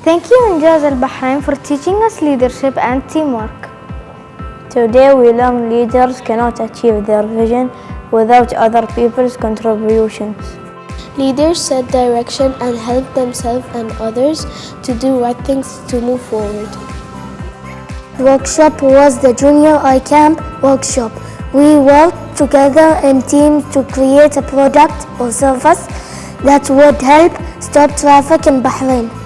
Thank you, Injaz Bahrain, for teaching us leadership and teamwork. Today we learn leaders cannot achieve their vision without other people's contributions. Leaders set direction and help themselves and others to do right things to move forward. Workshop was the junior iCamp workshop. We worked together in teams to create a product or service that would help stop traffic in Bahrain.